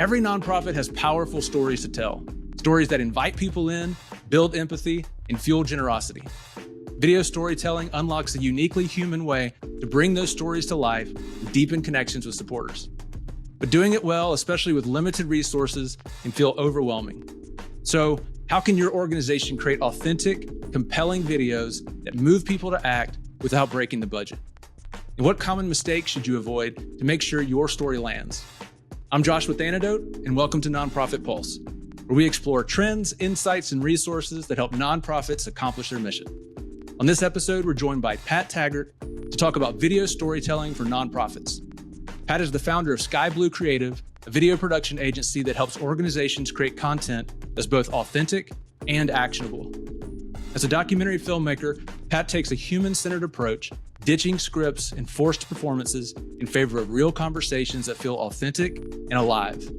Every nonprofit has powerful stories to tell, stories that invite people in, build empathy, and fuel generosity. Video storytelling unlocks a uniquely human way to bring those stories to life and deepen connections with supporters. But doing it well, especially with limited resources, can feel overwhelming. So, how can your organization create authentic, compelling videos that move people to act without breaking the budget? And what common mistakes should you avoid to make sure your story lands? I'm Josh with Anedot, and welcome to Nonprofit Pulse, where we explore trends, insights, and resources that help nonprofits accomplish their mission. On this episode, we're joined by Pat Taggart to talk about video storytelling for nonprofits. Pat is the founder of SkyBlue Creative, a video production agency that helps organizations create content that's both authentic and actionable. As a documentary filmmaker, Pat takes a human-centered approach, ditching scripts and forced performances in favor of real conversations that feel authentic and alive.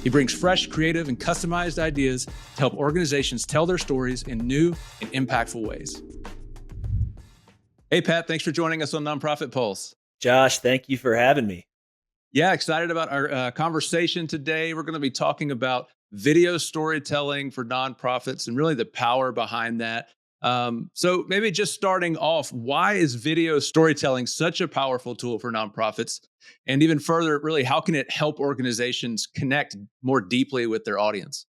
He brings fresh, creative, and customized ideas to help organizations tell their stories in new and impactful ways. Hey, Pat, thanks for joining us on Nonprofit Pulse. Josh, thank you for having me. Yeah, excited about our conversation today. We're going to be talking about video storytelling for nonprofits and really the power behind that. So maybe just starting off, why is video storytelling such a powerful tool for nonprofits? And even further, really, how can it help organizations connect more deeply with their audience?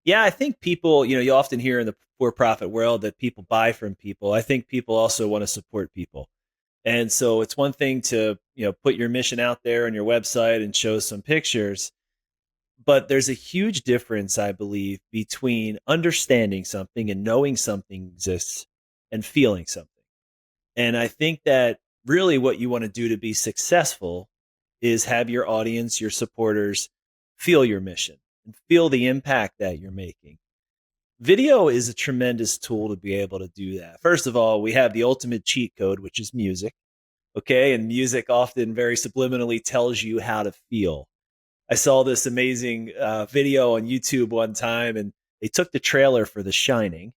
Yeah, I think people, you often hear in the for-profit world that people buy from people. I think people also want to support people. And so it's one thing to, put your mission out there on your website and show some pictures. But there's a huge difference, I believe, between understanding something and knowing something exists and feeling something. And I think that really what you want to do to be successful is have your audience, your supporters, feel your mission and feel the impact that you're making. Video is a tremendous tool to be able to do that. First of all, we have the ultimate cheat code, which is music. Okay. And music often very subliminally tells you how to feel. I saw this amazing video on YouTube one time, and they took the trailer for The Shining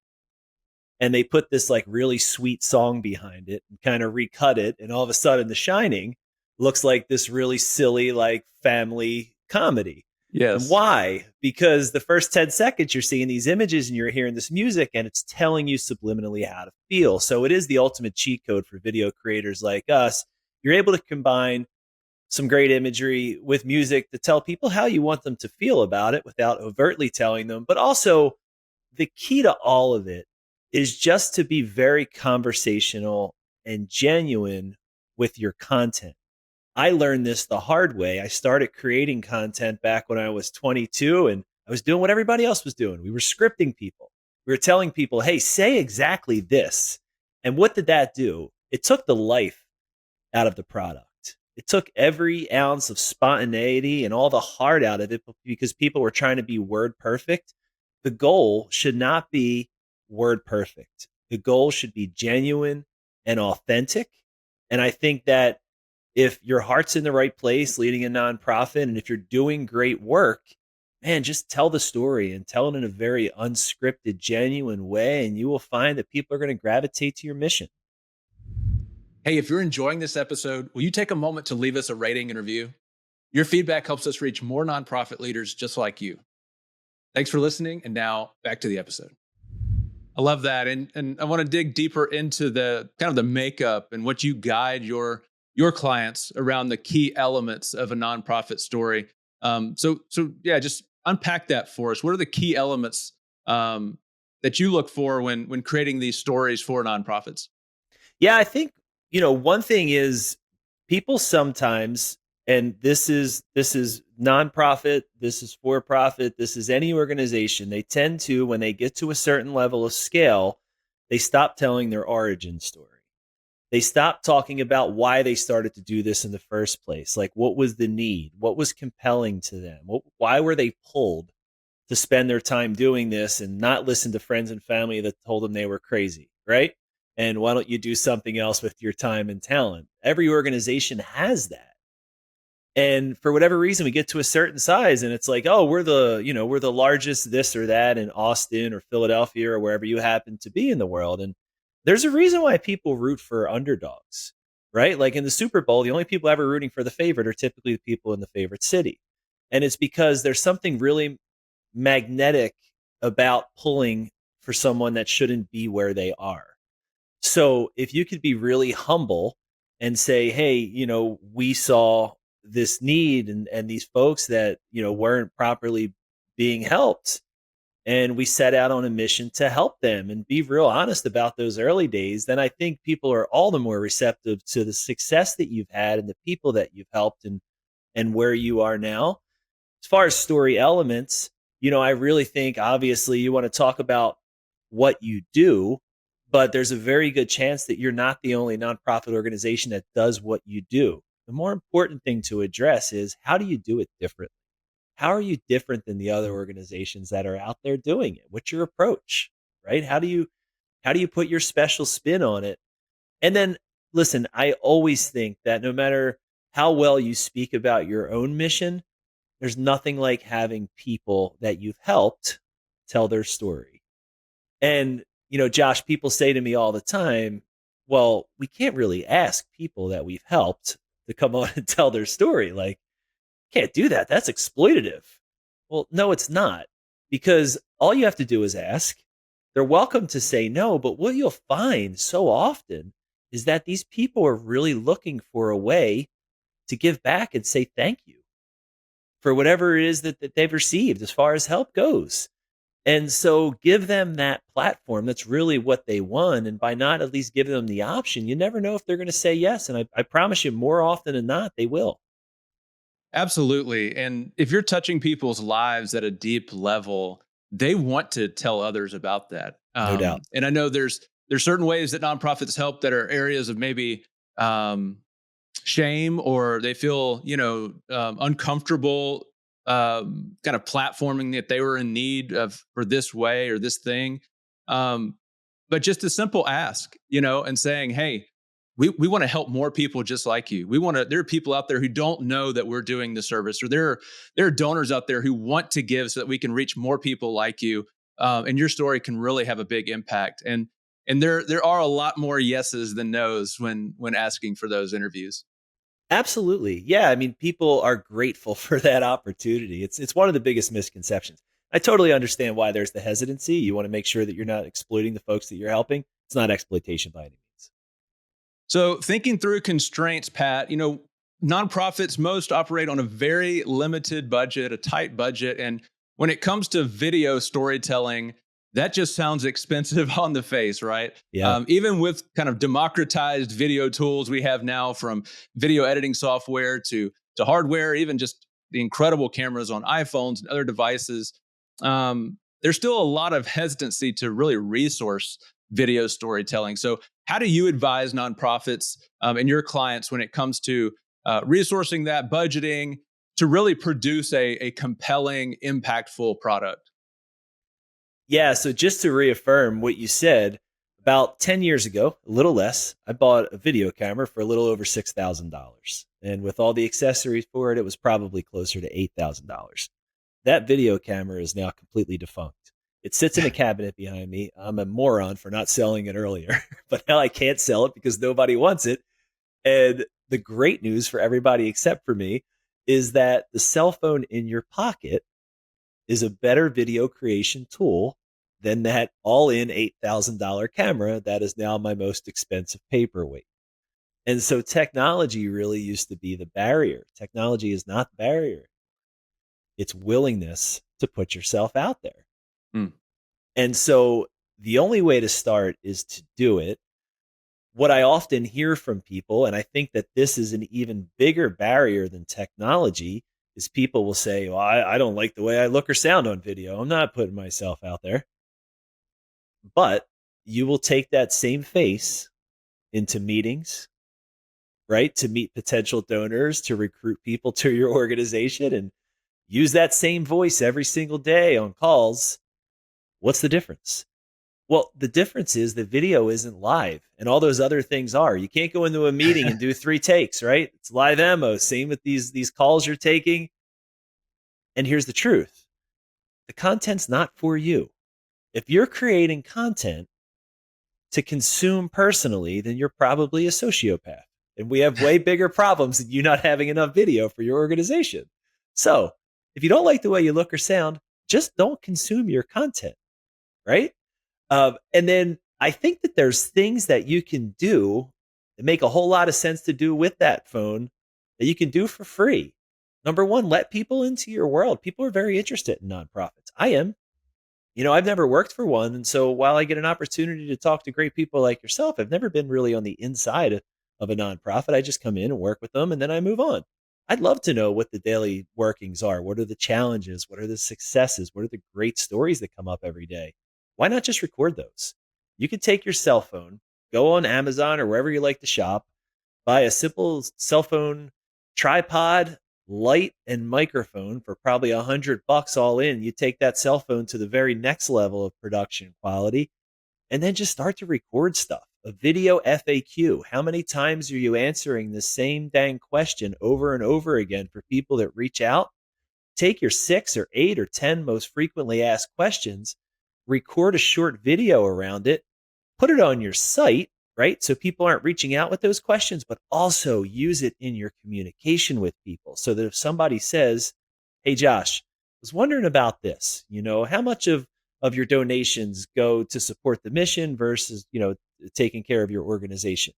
and they put this like really sweet song behind it and kind of recut it. And all of a sudden The Shining looks like this really silly, like family comedy. Yes. And why? Because the first 10 seconds you're seeing these images and you're hearing this music and it's telling you subliminally how to feel. So it is the ultimate cheat code for video creators like us. You're able to combine some great imagery with music to tell people how you want them to feel about it without overtly telling them. But also the key to all of it is just to be very conversational and genuine with your content. I learned this the hard way. I started creating content back when I was 22 and I was doing what everybody else was doing. We were scripting people. We were telling people, hey, say exactly this. And what did that do? It took the life out of the product. It took every ounce of spontaneity and all the heart out of it because people were trying to be word perfect. The goal should not be word perfect. The goal should be genuine and authentic. And I think that if your heart's in the right place leading a nonprofit, and if you're doing great work, man, just tell the story and tell it in a very unscripted, genuine way. And you will find that people are going to gravitate to your mission. Hey, if you're enjoying this episode, will you take a moment to leave us a rating and review? Your feedback helps us reach more nonprofit leaders just like you. Thanks for listening. And now back to the episode. I love that. And I want to dig deeper into the kind of the makeup and what you guide your clients around the key elements of a nonprofit story. So yeah, just unpack that for us. What are the key elements that you look for when creating these stories for nonprofits? Yeah, I think, one thing is people sometimes, and this is nonprofit, this is for profit, this is any organization, they tend to, when they get to a certain level of scale, they stop telling their origin story. They stop talking about why they started to do this in the first place. Like, what was the need? What was compelling to them? Why were they pulled to spend their time doing this and not listen to friends and family that told them they were crazy, right? And why don't you do something else with your time and talent? Every organization has that. And for whatever reason, we get to a certain size and it's like, oh, we're the largest this or that in Austin or Philadelphia or wherever you happen to be in the world. And there's a reason why people root for underdogs, right? Like in the Super Bowl, the only people ever rooting for the favorite are typically the people in the favorite city. And it's because there's something really magnetic about pulling for someone that shouldn't be where they are. So if you could be really humble and say, hey, we saw this need and these folks that, weren't properly being helped. And we set out on a mission to help them and be real honest about those early days, then I think people are all the more receptive to the success that you've had and the people that you've helped and where you are now. As far as story elements, I really think obviously you want to talk about what you do, but there's a very good chance that you're not the only nonprofit organization that does what you do. The more important thing to address is, how do you do it differently? How are you different than the other organizations that are out there doing it? What's your approach, right? How do you put your special spin on it? And then listen, I always think that no matter how well you speak about your own mission, there's nothing like having people that you've helped tell their story. And, Josh, people say to me all the time, well, we can't really ask people that we've helped to come on and tell their story. Like, can't do that. That's exploitative. Well, no, it's not, because all you have to do is ask. They're welcome to say no, but what you'll find so often is that these people are really looking for a way to give back and say thank you for whatever it is that they've received as far as help goes. And so give them that platform. That's really what they want. And by not at least giving them the option, you never know if they're going to say yes. And I promise you, more often than not, they will. Absolutely. And if you're touching people's lives at a deep level, they want to tell others about that. No doubt. And I know there's certain ways that nonprofits help that are areas of maybe shame, or they feel, uncomfortable kind of platforming that they were in need of for this way or this thing. But just a simple ask, and saying, hey, we want to help more people just like you. There are people out there who don't know that we're doing the service, or there are donors out there who want to give so that we can reach more people like you. And your story can really have a big impact. And there are a lot more yeses than nos when asking for those interviews. Absolutely. Yeah. I mean, people are grateful for that opportunity. It's one of the biggest misconceptions. I totally understand why there's the hesitancy. You want to make sure that you're not exploiting the folks that you're helping. It's not exploitation by any means. So thinking through constraints, Pat, nonprofits most operate on a very limited budget, a tight budget. And when it comes to video storytelling, that just sounds expensive on the face, right? Yeah. Even with kind of democratized video tools we have now, from video editing software to hardware, even just the incredible cameras on iPhones and other devices, there's still a lot of hesitancy to really resource video storytelling. So how do you advise nonprofits and your clients when it comes to resourcing that, budgeting, to really produce a compelling, impactful product? Yeah. So just to reaffirm what you said, about 10 years ago, a little less, I bought a video camera for a little over $6,000. And with all the accessories for it, it was probably closer to $8,000. That video camera is now completely defunct. It sits in a cabinet behind me. I'm a moron for not selling it earlier, but now I can't sell it because nobody wants it. And the great news for everybody except for me is that the cell phone in your pocket is a better video creation tool than that all-in $8,000 camera that is now my most expensive paperweight. And so technology really used to be the barrier. Technology is not the barrier. It's willingness to put yourself out there. Mm. And so the only way to start is to do it. What I often hear from people, and I think that this is an even bigger barrier than technology, is people will say, well, I don't like the way I look or sound on video. I'm not putting myself out there. But you will take that same face into meetings, right? To meet potential donors, to recruit people to your organization, and use that same voice every single day on calls. What's the difference? Well, the difference is the video isn't live, and all those other things are. You can't go into a meeting and do 3 takes, right? It's live ammo. Same with these calls you're taking. And here's the truth. The content's not for you. If you're creating content to consume personally, then you're probably a sociopath. And we have way bigger problems than you not having enough video for your organization. So If you don't like the way you look or sound, just don't consume your content, right? And then I think that there's things that you can do that make a whole lot of sense to do with that phone that you can do for free. Number one, let people into your world. People are very interested in nonprofits. I am. I've never worked for one. And so while I get an opportunity to talk to great people like yourself, I've never been really on the inside of a nonprofit. I just come in and work with them and then I move on. I'd love to know what the daily workings are. What are the challenges? What are the successes? What are the great stories that come up every day? Why not just record those? You could take your cell phone, go on Amazon or wherever you like to shop, buy a simple cell phone tripod, light, and microphone for probably $100 all in. You take that cell phone to the very next level of production quality, and then just start to record stuff. A video FAQ. How many times are you answering the same dang question over and over again for people that reach out? Take your 6 or 8 or 10 most frequently asked questions, record a short video around it, put it on your site, right? So people aren't reaching out with those questions, but also use it in your communication with people so that if somebody says, hey, Josh, I was wondering about this, how much of your donations go to support the mission versus, taking care of your organization?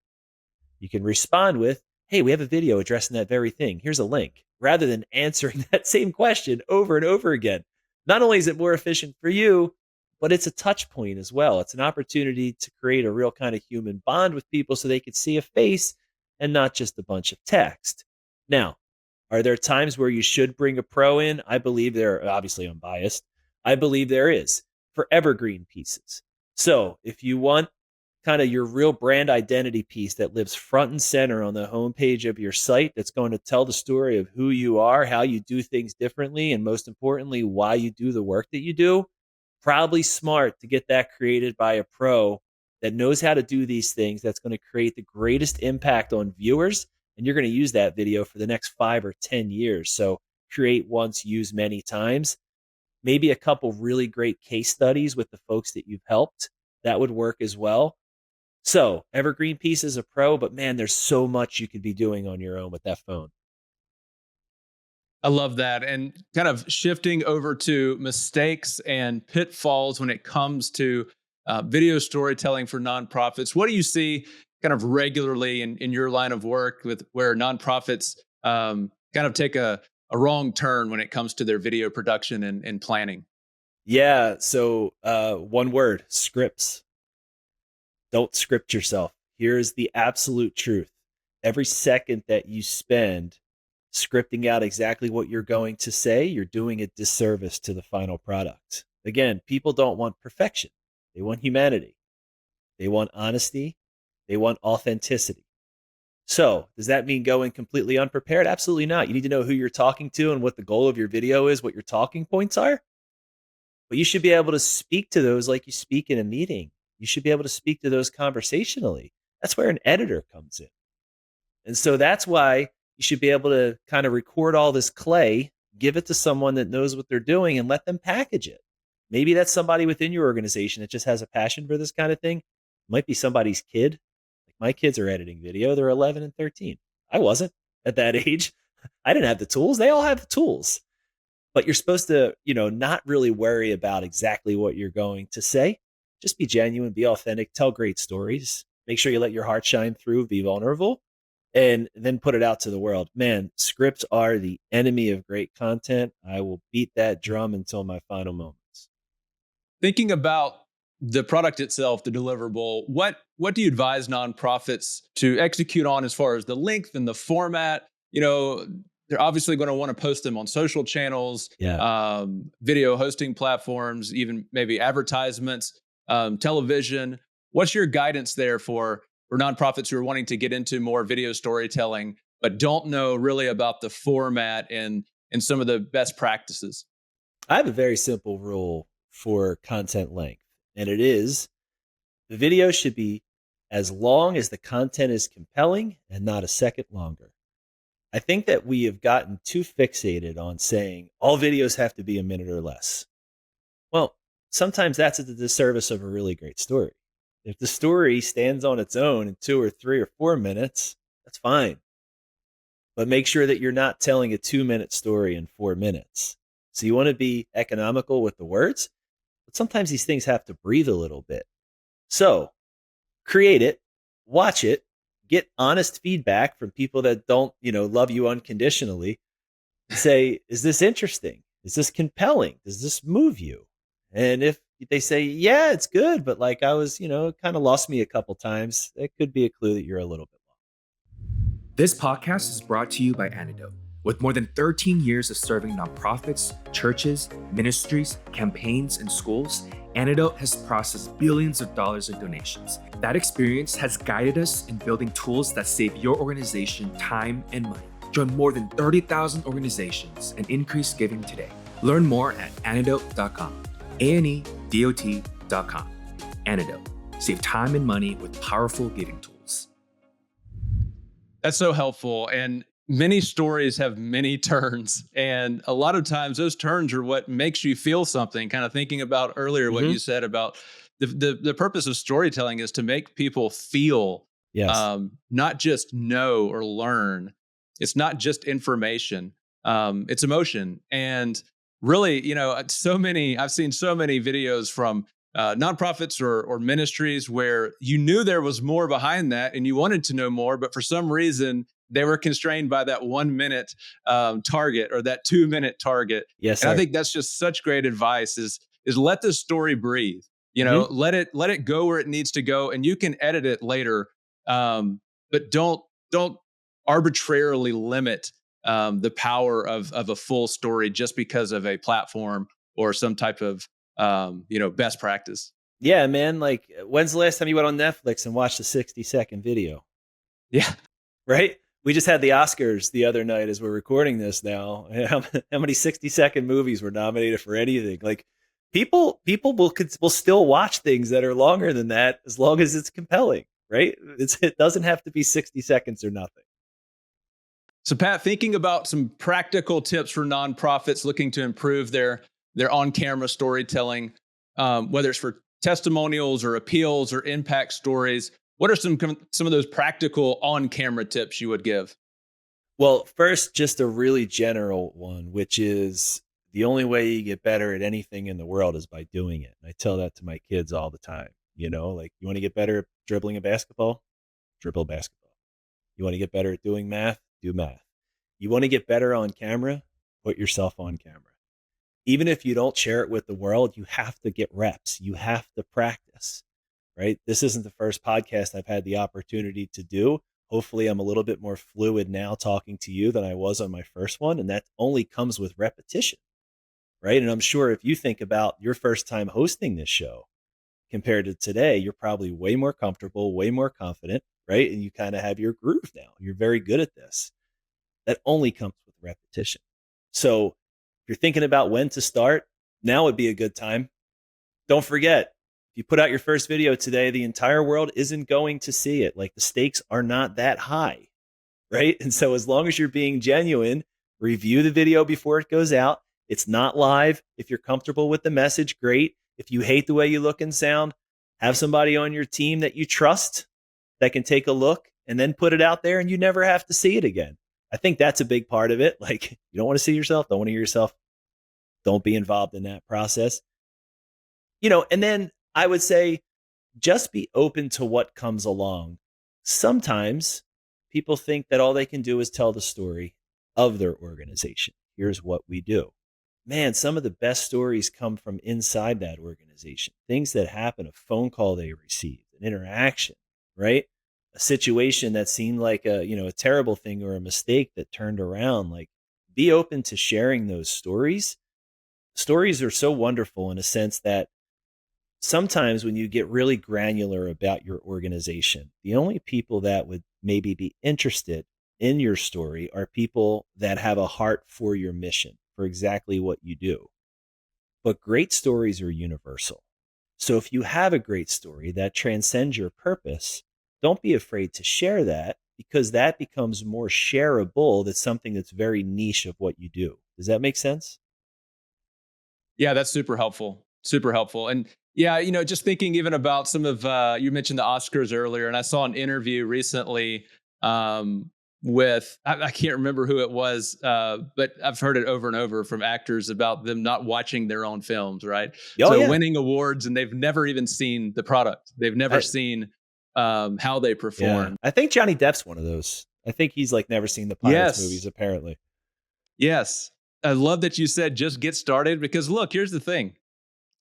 You can respond with, hey, we have a video addressing that very thing. Here's a link, rather than answering that same question over and over again. Not only is it more efficient for you, but it's a touch point as well. It's an opportunity to create a real kind of human bond with people so they could see a face and not just a bunch of text. Now, are there times where you should bring a pro in? I believe there, obviously I'm biased. I believe there is for evergreen pieces. So if you want kind of your real brand identity piece that lives front and center on the homepage of your site, that's going to tell the story of who you are, how you do things differently, and most importantly, why you do the work that you do, probably smart to get that created by a pro that knows how to do these things, that's going to create the greatest impact on viewers. And you're going to use that video for the next 5 or 10 years. So create once, use many times. Maybe a couple really great case studies with the folks that you've helped. That would work as well. So evergreen piece is a pro, but man, there's so much you could be doing on your own with that phone. I love that. And kind of shifting over to mistakes and pitfalls when it comes to video storytelling for nonprofits. What do you see kind of regularly in your line of work with where nonprofits kind of take a wrong turn when it comes to their video production and planning? Yeah. So one word, scripts. Don't script yourself. Here's the absolute truth. Every second that you spend scripting out exactly what you're going to say, you're doing a disservice to the final product. Again, people don't want perfection. They want humanity. They want honesty. They want authenticity. So does that mean going completely unprepared? Absolutely not. You need to know who you're talking to and what the goal of your video is, what your talking points are. But you should be able to speak to those like you speak in a meeting. You should be able to speak to those conversationally. That's where an editor comes in. And so that's why you should be able to kind of record all this clay, give it to someone that knows what they're doing, and let them package it. Maybe that's somebody within your organization that just has a passion for this kind of thing. It might be somebody's kid. Like my kids are editing video. They're 11 and 13. I wasn't at that age. I didn't have the tools. They all have the tools. But you're supposed to, not really worry about exactly what you're going to say. Just be genuine, be authentic, tell great stories. Make sure you let your heart shine through, be vulnerable, and then put it out to the world. Man, scripts are the enemy of great content. I will beat that drum until my final moments. Thinking about the product itself, the deliverable, what do you advise nonprofits to execute on as far as the length and the format? They're obviously going to want to post them on social channels, video hosting platforms, even maybe advertisements, television. What's your guidance there for nonprofits who are wanting to get into more video storytelling, but don't know really about the format and some of the best practices? I have a very simple rule for content length, and it is the video should be as long as the content is compelling and not a second longer. I think that we have gotten too fixated on saying all videos have to be a minute or less. Well, sometimes that's at the disservice of a really great story. If the story stands on its own in 2 or 3 or 4 minutes, that's fine. But make sure that you're not telling a 2-minute story in 4 minutes. So you want to be economical with the words, but sometimes these things have to breathe a little bit. So create it, watch it, get honest feedback from people that don't, love you unconditionally. Say, is this interesting? Is this compelling? Does this move you? And if they say, yeah, it's good, but like I was, it kind of lost me a couple times, it could be a clue that you're a little bit lost. This podcast is brought to you by Anedot. With more than 13 years of serving nonprofits, churches, ministries, campaigns, and schools, Anedot has processed billions of dollars in donations. That experience has guided us in building tools that save your organization time and money. Join more than 30,000 organizations and increase giving today. Learn more at anedot.com. ANEDOT.com. Anedot. Save time and money with powerful giving tools. That's so helpful. And many stories have many turns. And a lot of times those turns are what makes you feel something. Kind of thinking about earlier what you said about the purpose of storytelling is to make people feel, not just know or learn. It's not just information. It's emotion. And really, I've seen so many videos from nonprofits or ministries where you knew there was more behind that and you wanted to know more, but for some reason they were constrained by that 1 minute target or that 2 minute target. Yes, and I think that's just such great advice is let the story breathe, let it go where it needs to go, and you can edit it later. But don't arbitrarily limit the power of a full story just because of a platform or some type of best practice. Yeah, man. Like, when's the last time you went on Netflix and watched a 60-second video? Yeah. Right? We just had the Oscars the other night as we're recording this now. How many 60-second movies were nominated for anything? Like, people will still watch things that are longer than that as long as it's compelling, right? It doesn't have to be 60 seconds or nothing. So, Pat, thinking about some practical tips for nonprofits looking to improve their on-camera storytelling, whether it's for testimonials or appeals or impact stories, what are some of those practical on-camera tips you would give? Well, first, just a really general one, which is the only way you get better at anything in the world is by doing it. And I tell that to my kids all the time. Like, you want to get better at dribbling a basketball? Dribble basketball. You want to get better at doing math? Do math. You want to get better on camera? Put yourself on camera. Even if you don't share it with the world, you have to get reps. You have to practice, right? This isn't the first podcast I've had the opportunity to do. Hopefully I'm a little bit more fluid now talking to you than I was on my first one. And that only comes with repetition, right? And I'm sure if you think about your first time hosting this show compared to today, you're probably way more comfortable, way more confident, right? And you kind of have your groove now. You're very good at this. That only comes with repetition. So if you're thinking about when to start, now would be a good time. Don't forget, if you put out your first video today, the entire world isn't going to see it. Like, the stakes are not that high, right? And so as long as you're being genuine, review the video before it goes out. It's not live. If you're comfortable with the message, great. If you hate the way you look and sound, have somebody on your team that you trust that can take a look and then put it out there, and you never have to see it again. I think that's a big part of it. Like, you don't want to see yourself, don't want to hear yourself. Don't be involved in that process. And then I would say just be open to what comes along. Sometimes people think that all they can do is tell the story of their organization. Here's what we do. Man, some of the best stories come from inside that organization. Things that happen, a phone call they received, an interaction, right? A situation that seemed like a terrible thing or a mistake that turned around. Like, be open to sharing those stories. Stories are so wonderful in a sense that sometimes when you get really granular about your organization, the only people that would maybe be interested in your story are people that have a heart for your mission, for exactly what you do. But great stories are universal. So if you have a great story that transcends your purpose, don't be afraid to share that, because that becomes more shareable. That's something that's very niche of what you do. Does that make sense? Yeah, that's super helpful. Super helpful. And yeah, just thinking even about some of, you mentioned the Oscars earlier, and I saw an interview recently with, I can't remember who it was, but I've heard it over and over from actors about them not watching their own films, right? Oh So yeah. winning awards and they've never even seen the product. They've never I, seen how they yeah. perform. I think Johnny Depp's one of those. I think he's like never seen the Pirates movies, Yes. apparently. Yes. I love that you said just get started, because look, here's the thing.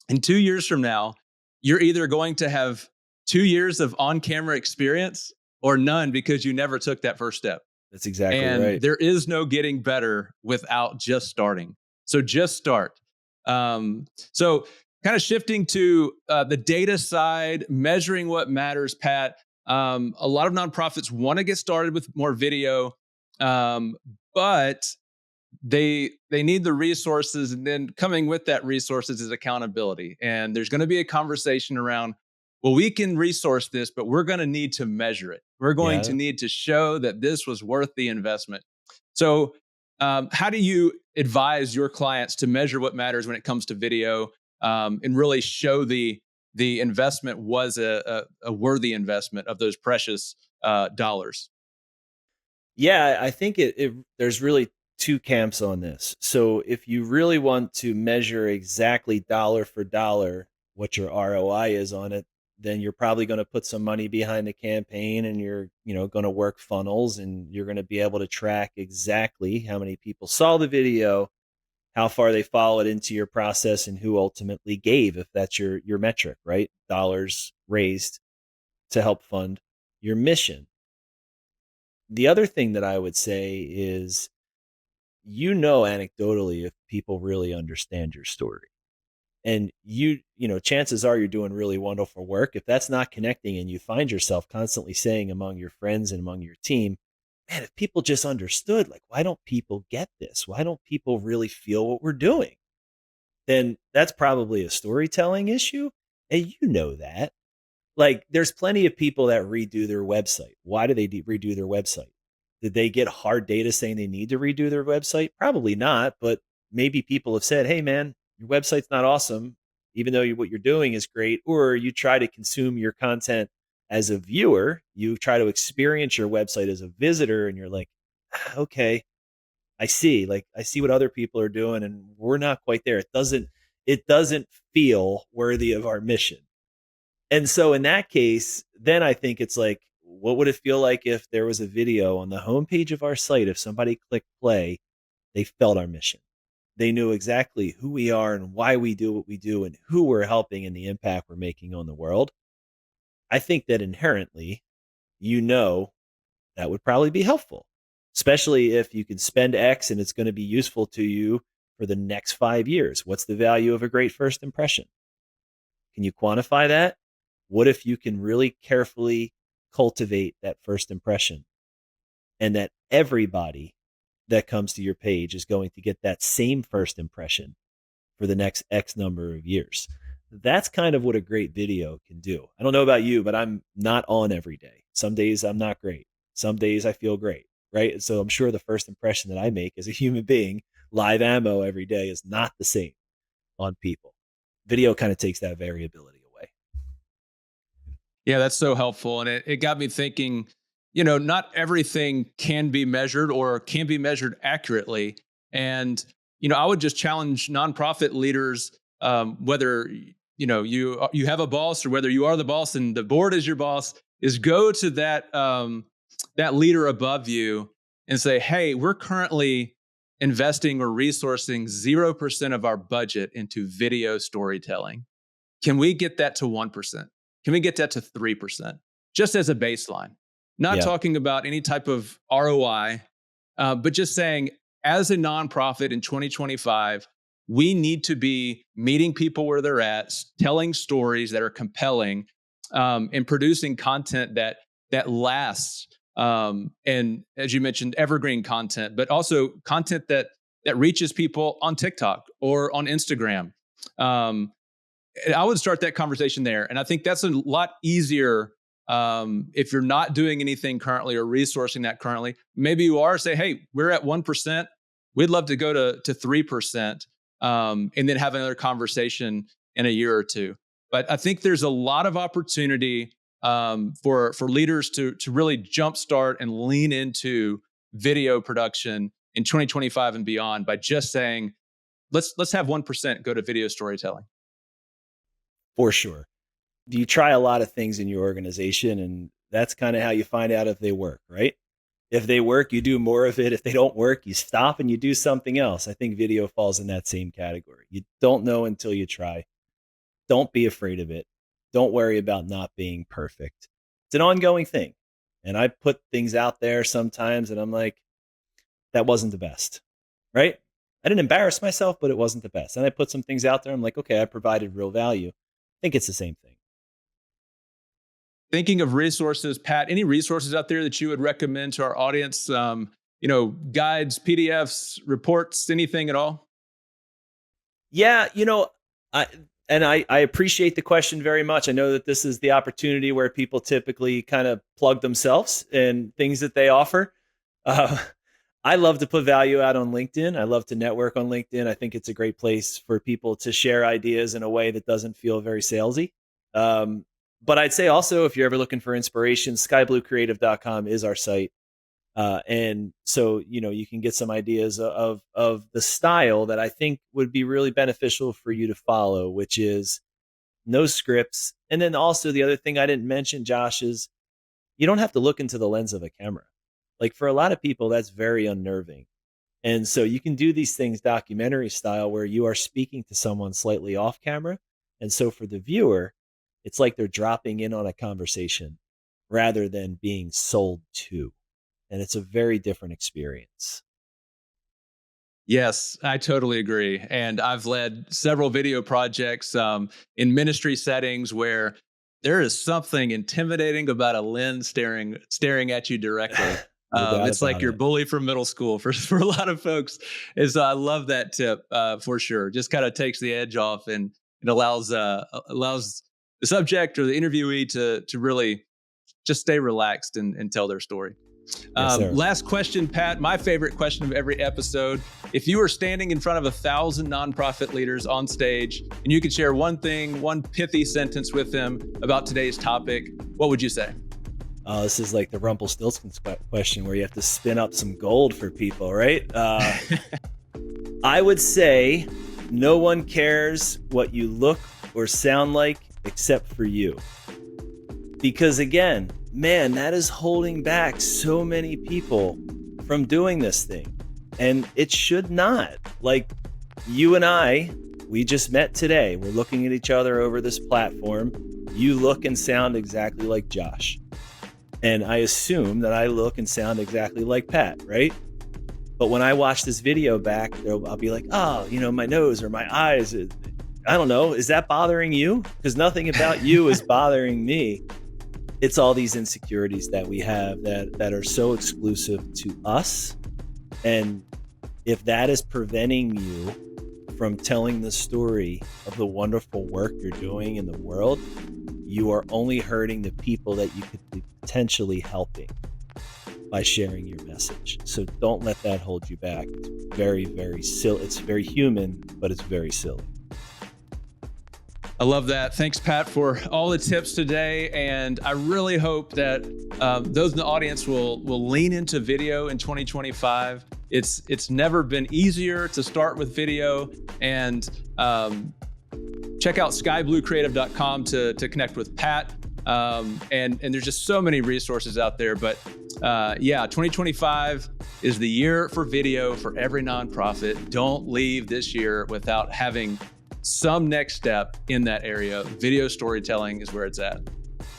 In 2 years from now, you're either going to have 2 years of on-camera experience or none, because you never took that first step. That's exactly And right. there is no getting better without just starting. So just start. So kind of shifting to the data side, measuring what matters, Pat. A lot of nonprofits want to get started with more video, but they need the resources, and then coming with that resources is accountability. And there's going to be a conversation around, well, we can resource this, but we're going to need to measure it. We're going to Yeah. need to show that this was worth the investment. So how do you advise your clients to measure what matters when it comes to video, and really show the investment was a worthy investment of those precious dollars? Yeah, I think there's really two camps on this. So if you really want to measure exactly dollar for dollar what your ROI is on it, then you're probably going to put some money behind the campaign, and you're, going to work funnels, and you're going to be able to track exactly how many people saw the video, how far they followed into your process, and who ultimately gave, if that's your metric, right? Dollars raised to help fund your mission. The other thing that I would say is, anecdotally, if people really understand your story, and chances are you're doing really wonderful work. If that's not connecting, and you find yourself constantly saying among your friends and among your team, man, if people just understood, like, why don't people get this? Why don't people really feel what we're doing? Then that's probably a storytelling issue. And that. Like, there's plenty of people that redo their website. Why do they redo their website? Did they get hard data saying they need to redo their website? Probably not, but maybe people have said, hey, man, your website's not awesome, even though what you're doing is great. Or you try to consume your content as a viewer, you try to experience your website as a visitor, and you're like, okay, I see. Like, I see what other people are doing, and we're not quite there. It doesn't feel worthy of our mission. And so in that case, then I think it's like, what would it feel like if there was a video on the homepage of our site? If somebody clicked play, they felt our mission. They knew exactly who we are and why we do what we do, and who we're helping, and the impact we're making on the world. I think that inherently, that would probably be helpful, especially if you can spend X and it's going to be useful to you for the next 5 years. What's the value of a great first impression? Can you quantify that? What if you can really carefully cultivate that first impression, and that everybody that comes to your page is going to get that same first impression for the next X number of years? That's kind of what a great video can do. I don't know about you, but I'm not on every day. Some days I'm not great. Some days I feel great, right? So I'm sure the first impression that I make as a human being, live ammo every day, is not the same on people. Video kind of takes that variability away. Yeah, that's so helpful. And it got me thinking, not everything can be measured or can be measured accurately. And, I would just challenge nonprofit leaders, whether, you have a boss, or whether you are the boss and the board is your boss, is go to that leader above you and say, hey, we're currently investing or resourcing 0% of our budget into video storytelling. Can we get that to 1%? Can we get that to 3%? Just as a baseline. Not Yeah. talking about any type of ROI, but just saying, as a nonprofit in 2025, we need to be meeting people where they're at, telling stories that are compelling, and producing content that lasts. And as you mentioned, evergreen content, but also content that reaches people on TikTok or on Instagram. I would start that conversation there. And I think that's a lot easier if you're not doing anything currently or resourcing that currently. Maybe you are, say, hey, we're at 1%. We'd love to go to 3%, and then have another conversation in a year or two. But I think there's a lot of opportunity for leaders to really jumpstart and lean into video production in 2025 and beyond by just saying, let's have 1% go to video storytelling? For sure. You try a lot of things in your organization, and that's kind of how you find out if they work, right? If they work, you do more of it. If they don't work, you stop and you do something else. I think video falls in that same category. You don't know until you try. Don't be afraid of it. Don't worry about not being perfect. It's an ongoing thing. And I put things out there sometimes and I'm like, that wasn't the best, right? I didn't embarrass myself, but it wasn't the best. And I put some things out there. I'm like, okay, I provided real value. I think it's the same thing. Thinking of resources, Pat, any resources out there that you would recommend to our audience? Guides, PDFs, reports, anything at all? Yeah, I appreciate the question very much. I know that this is the opportunity where people typically kind of plug themselves and things that they offer. I love to put value out on LinkedIn. I love to network on LinkedIn. I think it's a great place for people to share ideas in a way that doesn't feel very salesy. But I'd say also, if you're ever looking for inspiration, SkyBlueCreative.com is our site. And so, you can get some ideas of the style that I think would be really beneficial for you to follow, which is no scripts. And then also the other thing I didn't mention, Josh, is you don't have to look into the lens of a camera. Like for a lot of people, that's very unnerving. And so you can do these things documentary style where you are speaking to someone slightly off camera. And so for the viewer, it's like they're dropping in on a conversation rather than being sold to. And it's a very different experience. Yes, I totally agree. And I've led several video projects in ministry settings where there is something intimidating about a lens staring at you directly. It's like your bully from middle school for a lot of folks. I love that tip for sure. Just kind of takes the edge off and it allows the subject or the interviewee to really just stay relaxed and tell their story. Yes, last question, Pat, my favorite question of every episode. If you were standing in front of 1,000 nonprofit leaders on stage and you could share one pithy sentence with them about today's topic, what would you say? This is like the Rumpelstiltskin question where you have to spin up some gold for people, right? I would say no one cares what you look or sound like except for you. Because again, man, that is holding back so many people from doing this thing. And it should not. Like you and I, we just met today. We're looking at each other over this platform. You look and sound exactly like Josh. And I assume that I look and sound exactly like Pat, right? But when I watch this video back, I'll be like, oh, my nose or my eyes, I don't know. Is that bothering you? Because nothing about you is bothering me. It's all these insecurities that we have that are so exclusive to us. And if that is preventing you from telling the story of the wonderful work you're doing in the world, you are only hurting the people that you could be potentially helping by sharing your message. So don't let that hold you back. It's very, very silly. It's very human, but it's very silly. I love that. Thanks, Pat, for all the tips today. And I really hope that those in the audience will lean into video in 2025. It's never been easier to start with video. And check out skybluecreative.com to connect with Pat. And there's just so many resources out there. But 2025 is the year for video for every nonprofit. Don't leave this year without having some next step in that area. Video storytelling is where it's at.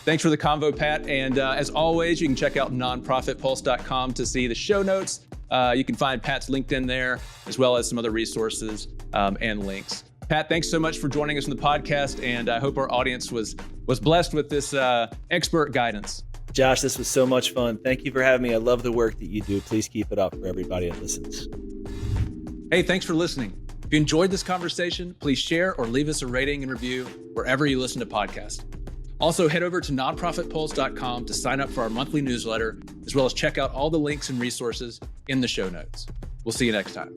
Thanks for the convo, Pat. And as always, you can check out nonprofitpulse.com to see the show notes. You can find Pat's LinkedIn there, as well as some other resources and links. Pat, thanks so much for joining us on the podcast. And I hope our audience was blessed with this expert guidance. Josh, this was so much fun. Thank you for having me. I love the work that you do. Please keep it up for everybody that listens. Hey, thanks for listening. If you enjoyed this conversation, please share or leave us a rating and review wherever you listen to podcasts. Also, head over to nonprofitpulse.com to sign up for our monthly newsletter, as well as check out all the links and resources in the show notes. We'll see you next time.